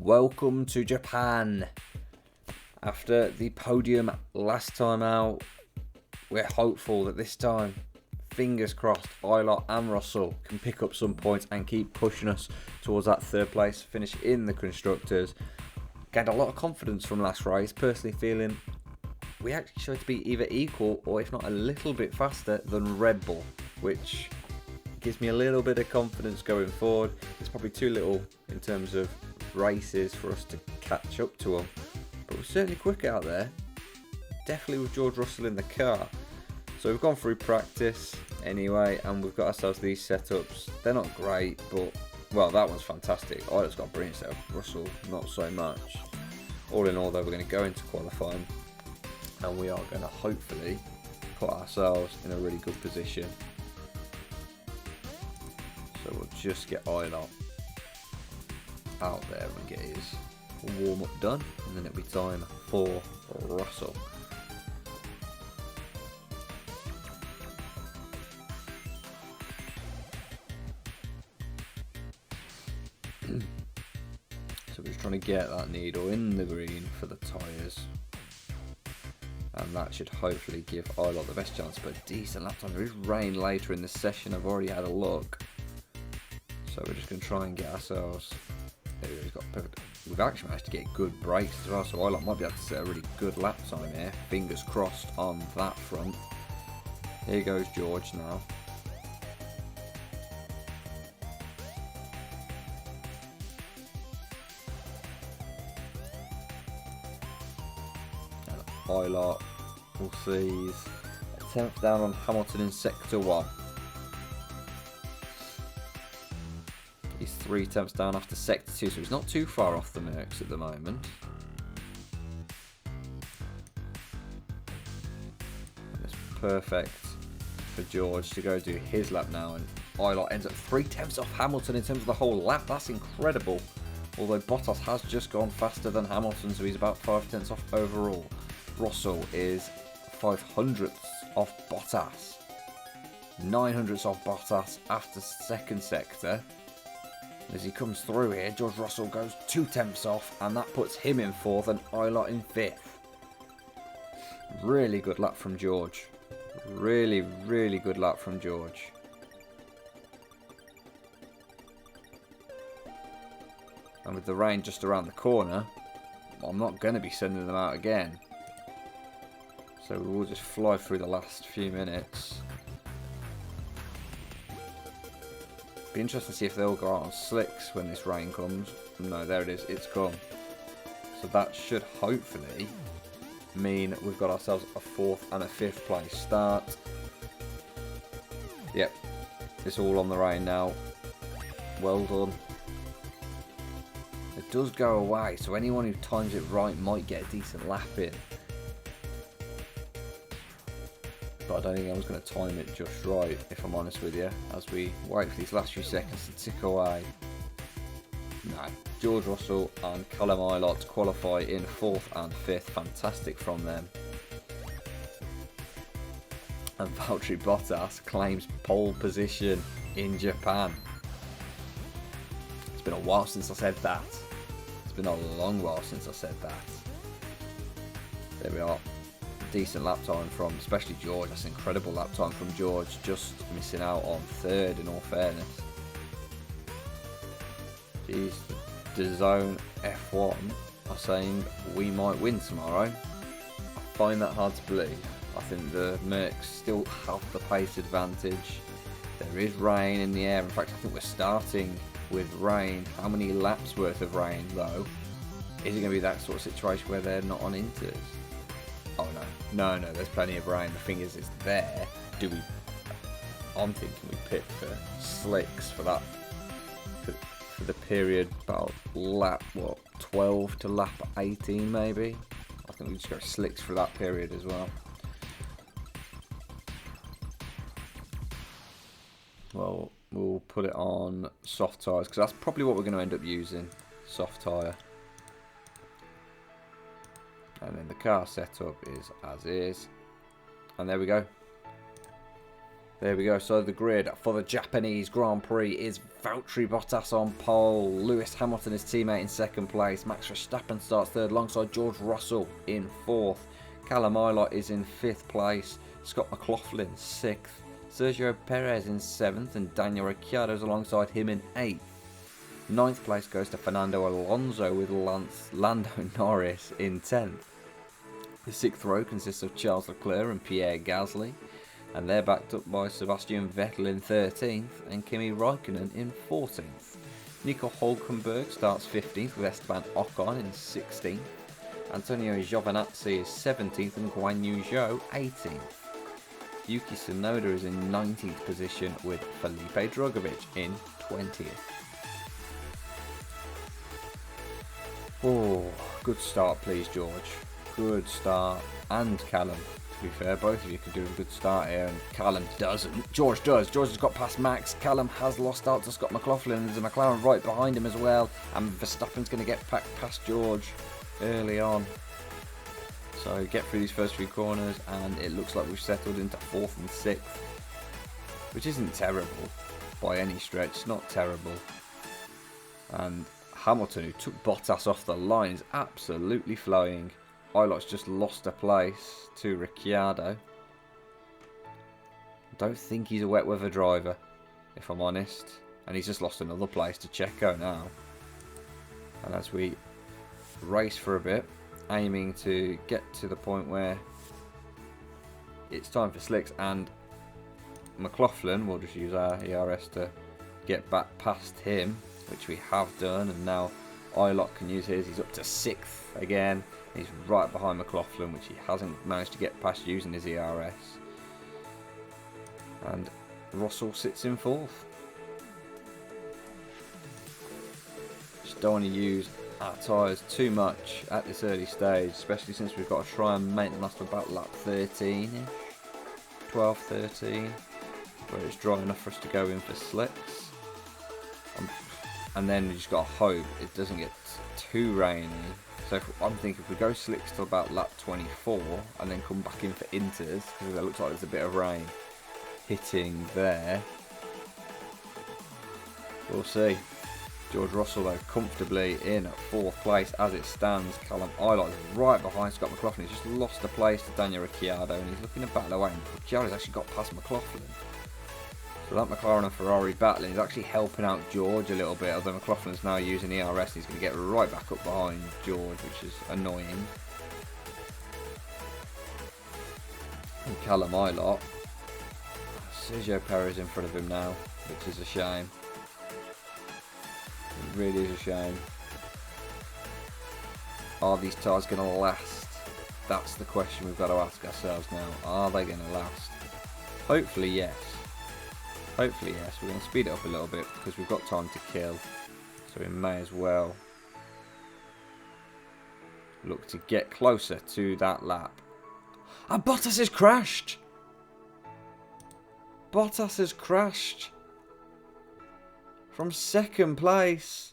Welcome to Japan. After the podium last time out, we're hopeful that this time, fingers crossed, Eilert and Russell can pick up some points and keep pushing us towards that third place finish in the Constructors. Gained a lot of confidence from last race, personally feeling we actually showed to be either equal or if not a little bit faster than Red Bull, which gives me a little bit of confidence going forward. It's probably too little in terms of races for us to catch up to them, but we're certainly quick out there, definitely with George Russell in the car. So we've gone through practice anyway, and we've got ourselves these setups. They're not great, but well, that one's fantastic. Eilert's got a brilliant setup, Russell not so much. All in all though, we're going to go into qualifying and we are going to hopefully put ourselves in a really good position. So we'll just get Eilert out there and get his warm-up done, and then it'll be time for Russell. So we're just trying to get that needle in the green for the tyres, and that should hopefully give Eilert the best chance, but a decent lap time. There is rain later in the session, I've already had a look. So we're just going to try and get ourselves, we've actually managed to get good brakes as well, so Eilert might be able to set a really good lap time here, fingers crossed on that front. Here goes George now. And Eilert will see a 10th down on Hamilton in sector 1. He's 3 tenths down after sector 2, so he's not too far off the Mercs at the moment. And it's perfect for George to go do his lap now, and Eilert ends up 3 tenths off Hamilton in terms of the whole lap. That's incredible. Although Bottas has just gone faster than Hamilton, so he's about 5 tenths off overall. Russell is 500ths off Bottas. 900ths off Bottas after second sector. As he comes through here, George Russell goes 2 tenths off, and that puts him in 4th and Eilert in 5th. Really good lap from George. Really, really good lap from George. And with the rain just around the corner, I'm not going to be sending them out again. So we will just fly through the last few minutes. Be interesting to see if they'll go out on slicks when this rain comes. No, there it is, it's come. So that should hopefully mean we've got ourselves a 4th and a 5th place start. Yep, it's all on the rain now. Well done. It does go away, so anyone who times it right might get a decent lap in. But I don't think I was going to time it just right, if I'm honest with you, as we wait for these last few seconds to tick away. No, George Russell and Callum Eilert to qualify in 4th and 5th, fantastic from them. And Valtteri Bottas claims pole position in Japan. It's been a while since I said that. It's been a long while since I said that. There we are. Decent lap time from especially George. That's an incredible lap time from George, just missing out on 3rd in all fairness. Jeez, the zone F1 are saying we might win tomorrow. I find that hard to believe. I think the Mercs still have the pace advantage. There is rain in the air. In fact, I think we're starting with rain. How many laps worth of rain though? Is it going to be that sort of situation where they're not on inters? Oh no, there's plenty of rain. The thing is, it's there. I'm thinking we pit for slicks for that, for the period about lap, 12 to lap 18 maybe. I think we just go slicks for that period as well. Well, we'll put it on soft tyres, because that's probably what we're going to end up using, soft tyre. And then the car setup is as is. And there we go. There we go. So the grid for the Japanese Grand Prix is Valtteri Bottas on pole, Lewis Hamilton, his teammate, in second place, Max Verstappen starts third alongside George Russell in fourth, Callum Ilott is in fifth place, Scott McLaughlin sixth, Sergio Perez in seventh, and Daniel Ricciardo is alongside him in eighth. Ninth place goes to Fernando Alonso with Lando Norris in 10th. The sixth row consists of Charles Leclerc and Pierre Gasly, and they're backed up by Sebastian Vettel in 13th and Kimi Raikkonen in 14th. Nico Hülkenberg starts 15th with Esteban Ocon in 16th. Antonio Giovinazzi is 17th and Guan Yu Zhou 18th. Yuki Tsunoda is in 19th position with Felipe Drugovich in 20th. Oh, good start please, George. Good start. And Callum. To be fair, both of you could do a good start here, and Callum doesn't. George does. George has got past Max. Callum has lost out to Scott McLaughlin. There's a McLaren right behind him as well, and Verstappen's going to get past George early on. So get through these first few corners, and it looks like we've settled into 4th and 6th, which isn't terrible by any stretch. It's not terrible. And Hamilton, who took Bottas off the line, is absolutely flying. Ilott's just lost a place to Ricciardo. Don't think he's a wet weather driver, if I'm honest. And he's just lost another place to Checo now. And as we race for a bit, aiming to get to the point where it's time for slicks, and McLaughlin, we'll just use our ERS to get back past him, which we have done, and now Ilott can use his. He's up to 6th again. He's right behind McLaughlin, which he hasn't managed to get past using his ERS. And Russell sits in 4th. Just don't want to use our tyres too much at this early stage, especially since we've got to try and make them last for about lap 13-ish. 12, 13, where it's dry enough for us to go in for slicks. And then we just got to hope it doesn't get too rainy. So I'm thinking if we go slicks till about lap 24 and then come back in for inters, because it looks like there's a bit of rain hitting there. We'll see. George Russell though comfortably in at 4th place as it stands. Callum Ilott is right behind Scott McLaughlin. He's just lost a place to Daniel Ricciardo, and he's looking to battle away. And Ricciardo's actually got past McLaughlin. So that McLaren and Ferrari battling is actually helping out George a little bit, although McLaughlin's now using ERS. He's going to get right back up behind George, which is annoying. And Callum Ilott, Sergio Perez in front of him now, which is a shame. It really is a shame. Are these tyres going to last? That's the question we've got to ask ourselves now. Are they going to last? Hopefully yes. Hopefully yes. We're going to speed it up a little bit because we've got time to kill, so we may as well look to get closer to that lap. And Bottas has crashed! Bottas has crashed from 2nd place.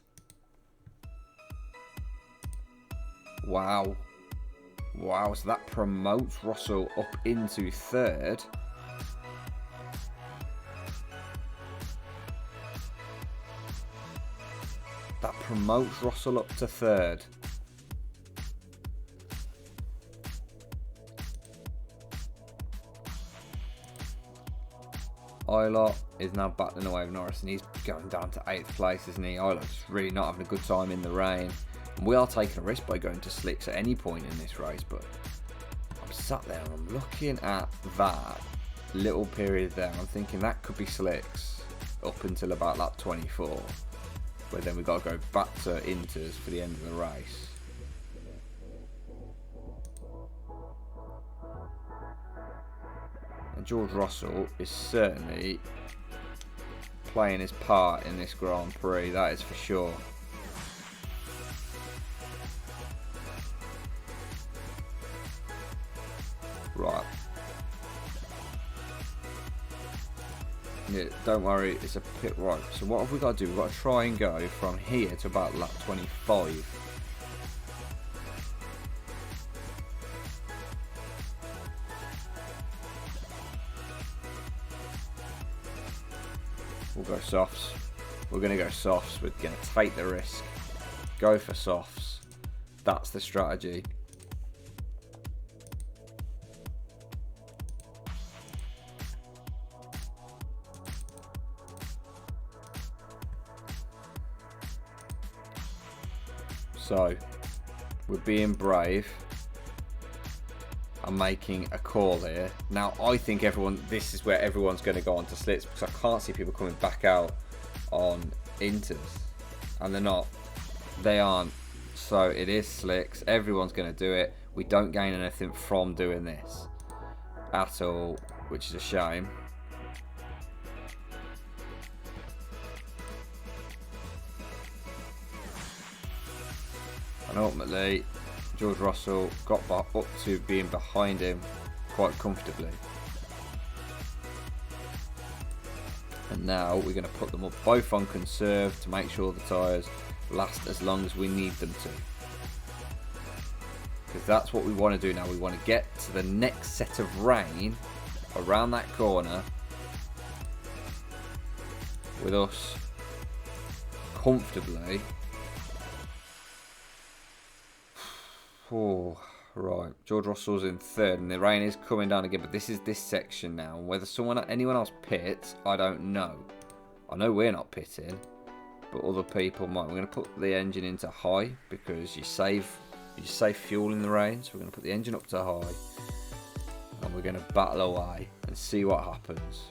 Wow. Wow, so that promotes Russell up into 3rd. That promotes Russell up to 3rd. Ilott is now battling away with Norris, and he's going down to 8th place, isn't he? Ilott's really not having a good time in the rain. And we are taking a risk by going to slicks at any point in this race, but I'm sat there and I'm looking at that little period there. I'm thinking that could be slicks up until about lap 24. But then we've got to go back to inters for the end of the race. And George Russell is certainly playing his part in this Grand Prix, that is for sure. Right. Yeah, don't worry, it's a pit right. So what have we got to do? We've got to try and go from here to about lap 25. We'll go softs. We're going to go softs. We're going to take the risk. Go for softs. That's the strategy. So, we're being brave. I'm making a call here. Now, I think this is where everyone's going to go on to slits, because I can't see people coming back out on inters. And they're not. They aren't. So, it is slicks. Everyone's going to do it. We don't gain anything from doing this at all, which is a shame. And ultimately, George Russell got up to being behind him quite comfortably. And now we're going to put them up both on conserve to make sure the tyres last as long as we need them to. Because that's what we want to do now. We want to get to the next set of rain around that corner with us comfortably. Oh, right. George Russell's in third, and the rain is coming down again. But this is this section now. Whether anyone else pits, I don't know. I know we're not pitting, but other people might. We're going to put the engine into high because you save fuel in the rain. So we're going to put the engine up to high, and we're going to battle away and see what happens.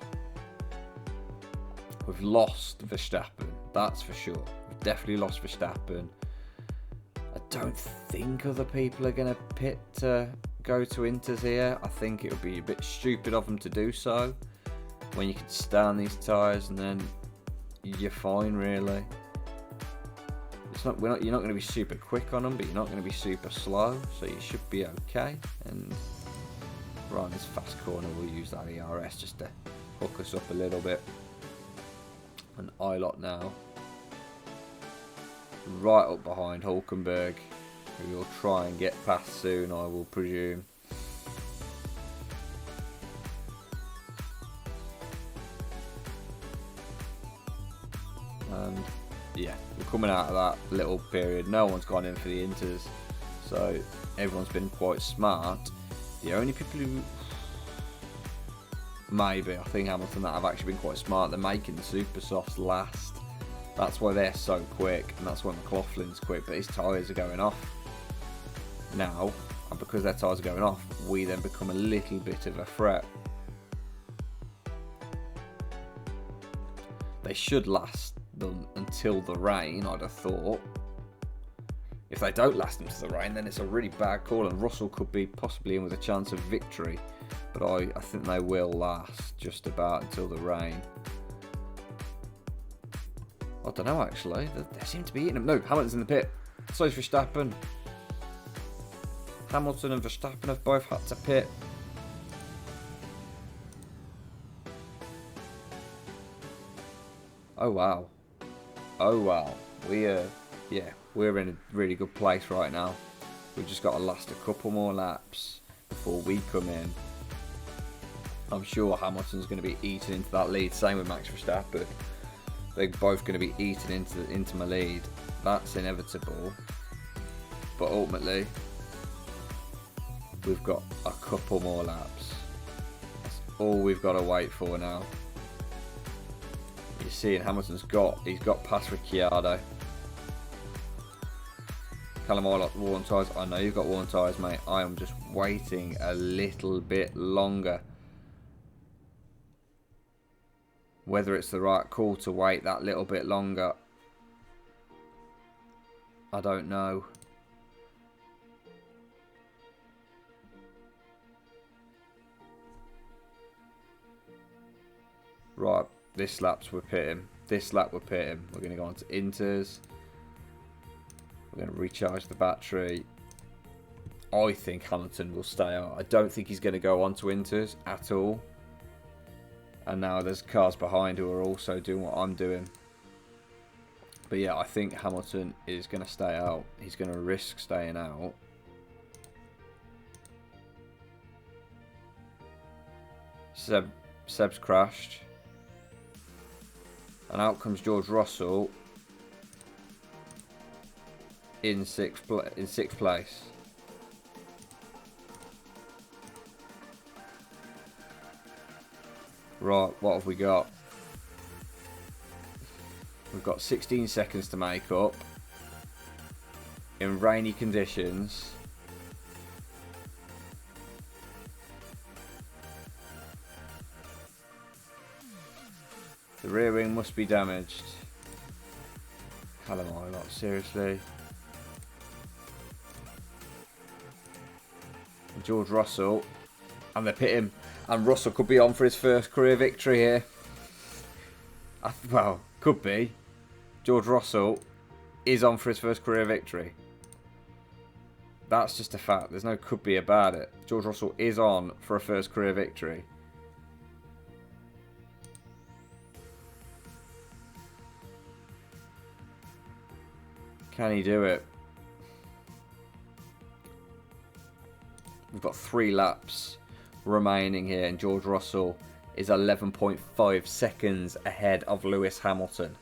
We've lost Verstappen, that's for sure. We've definitely lost Verstappen. I don't think other people are going to pit to go to inters here. I think it would be a bit stupid of them to do so when you can stand these tyres and then you're fine, really. You're not going to be super quick on them, but you're not going to be super slow, so you should be okay. And right in this fast corner, we'll use that ERS just to hook us up a little bit. And Ilott now, right up behind Hulkenberg, who will try and get past soon, I will presume. And yeah, we're coming out of that little period. No one's gone in for the inters, so everyone's been quite smart. The only people who maybe, I think Hamilton, that have actually been quite smart, they're making the super softs last. That's why they're so quick, and that's why McLaughlin's quick, but his tyres are going off now, and because their tyres are going off, we then become a little bit of a threat. They should last them until the rain, I'd have thought. If they don't last them to the rain, then it's a really bad call, and Russell could be possibly in with a chance of victory, but I think they will last just about until the rain. I don't know, actually. They seem to be eating them. No, Hamilton's in the pit. So is Verstappen. Hamilton and Verstappen have both had to pit. Oh, wow. Oh, wow. We're in a really good place right now. We've just got to last a couple more laps before we come in. I'm sure Hamilton's going to be eating into that lead. Same with Max Verstappen. They're both going to be eating into my lead. That's inevitable. But ultimately, we've got a couple more laps. That's all we've got to wait for now. You're seeing Hamilton's he's got past Ricciardo. Callum Ilott, worn tyres. I know you've got worn tyres, mate. I am just waiting a little bit longer. Whether it's the right call to wait that little bit longer, I don't know. Right, this lap's we're pitting. This lap we're pitting. We're going to go on to inters. We're going to recharge the battery. I think Hamilton will stay out. I don't think he's going to go on to inters at all. And now there's cars behind who are also doing what I'm doing. But yeah, I think Hamilton is going to stay out. He's going to risk staying out. Seb's crashed. And out comes George Russell in sixth place. Right, what have we got? We've got 16 seconds to make up in rainy conditions. The rear wing must be damaged. Callum Ilott, seriously. George Russell, and they pit him, and Russell could be on for his first career victory here. Well, could be. George Russell is on for his first career victory. That's just a fact. There's no could be about it. George Russell is on for a first career victory. Can he do it? We've got 3 laps remaining here, and George Russell is 11.5 seconds ahead of Lewis Hamilton.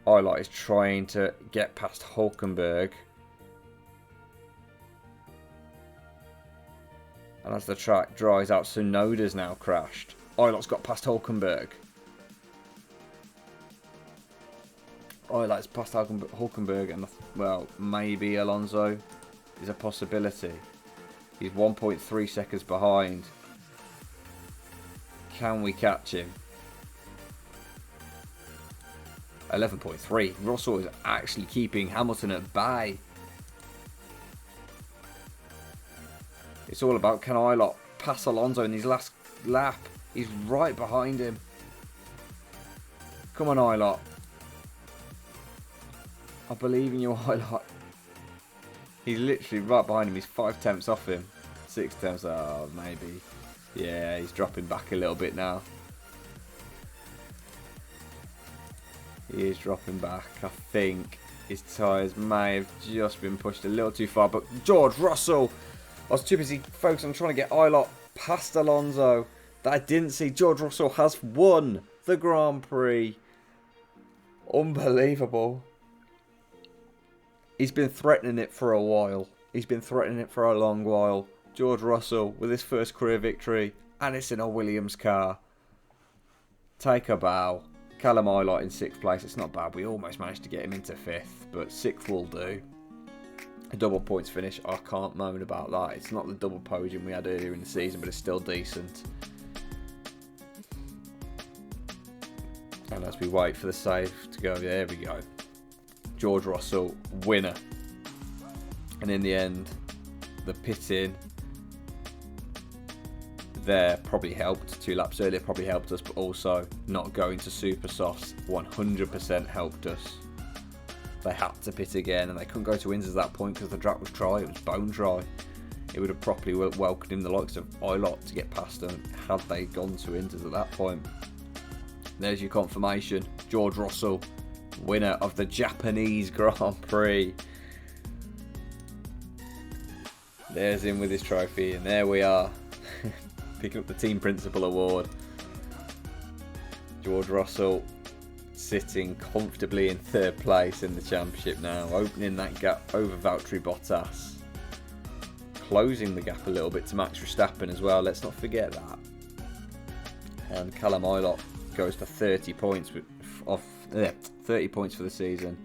Ilott is trying to get past Hulkenberg. And as the track dries out, Tsunoda's now crashed. Ilott's got past Hulkenberg. Ilott's past Hulkenberg, and well, maybe Alonso is a possibility. He's 1.3 seconds behind. Can we catch him? 11.3. Russell is actually keeping Hamilton at bay. It's all about, can Ilott pass Alonso in his last lap? He's right behind him. Come on, Ilott. I believe in you, Ilott. He's literally right behind him. He's 5 tenths off him. 6 tenths. Oh, maybe. Yeah, he's dropping back a little bit now. He is dropping back. I think his tyres may have just been pushed a little too far. But George Russell, I was too busy focused on trying to get Ilott past Alonso that I didn't see. George Russell has won the Grand Prix. Unbelievable. He's been threatening it for a while. He's been threatening it for a long while. George Russell with his first career victory, and it's in a Williams car. Take a bow. Callum Ilott in 6th place. It's not bad. We almost managed to get him into 5th, but 6th will do. A double points finish. I can't moan about that. It's not the double podium we had earlier in the season, but it's still decent. And as we wait for the save to go, there we go. George Russell, winner. And in the end, the pit-in there probably helped. 2 laps earlier probably helped us, but also not going to super softs 100% helped us. They had to pit again, and they couldn't go to Windsor at that point because the track was dry. It was bone dry. It would have properly welcomed the likes of Ilott to get past them had they gone to Windsor at that point. There's your confirmation. George Russell, winner of the Japanese Grand Prix. There's him with his trophy, and there we are. Picking up the Team Principal Award. George Russell sitting comfortably in 3rd place in the championship now, opening that gap over Valtteri Bottas. Closing the gap a little bit to Max Verstappen as well, let's not forget that. And Callum Ilott goes for 30 points 30 points for the season.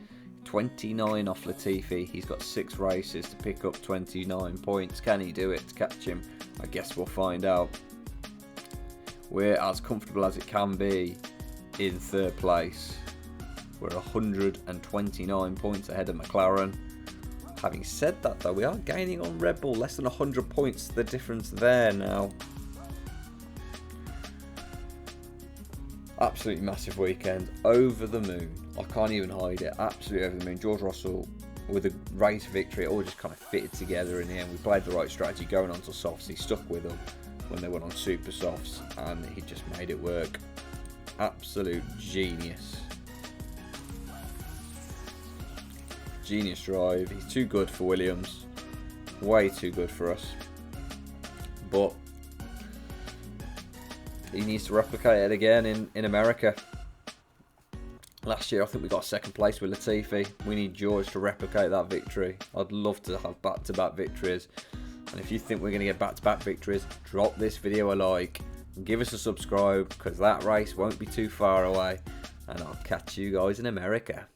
29 off Latifi. He's got 6 races to pick up 29 points. Can he do it to catch him? I guess we'll find out. We're as comfortable as it can be in 3rd place. We're 129 points ahead of McLaren. Having said that though, we are gaining on Red Bull. Less than 100 points, the difference there now. Absolutely massive weekend. Over the moon. I can't even hide it. Absolutely over the moon. George Russell with a race victory. It all just kind of fitted together in the end. We played the right strategy going on to softs. He stuck with them when they went on super softs, and he just made it work. Absolute genius. Genius drive. He's too good for Williams. Way too good for us. But he needs to replicate it again in America. Last year, I think we got second place with Latifi. We need George to replicate that victory. I'd love to have back-to-back victories. And if you think we're going to get back-to-back victories, drop this video a like and give us a subscribe, because that race won't be too far away. And I'll catch you guys in America.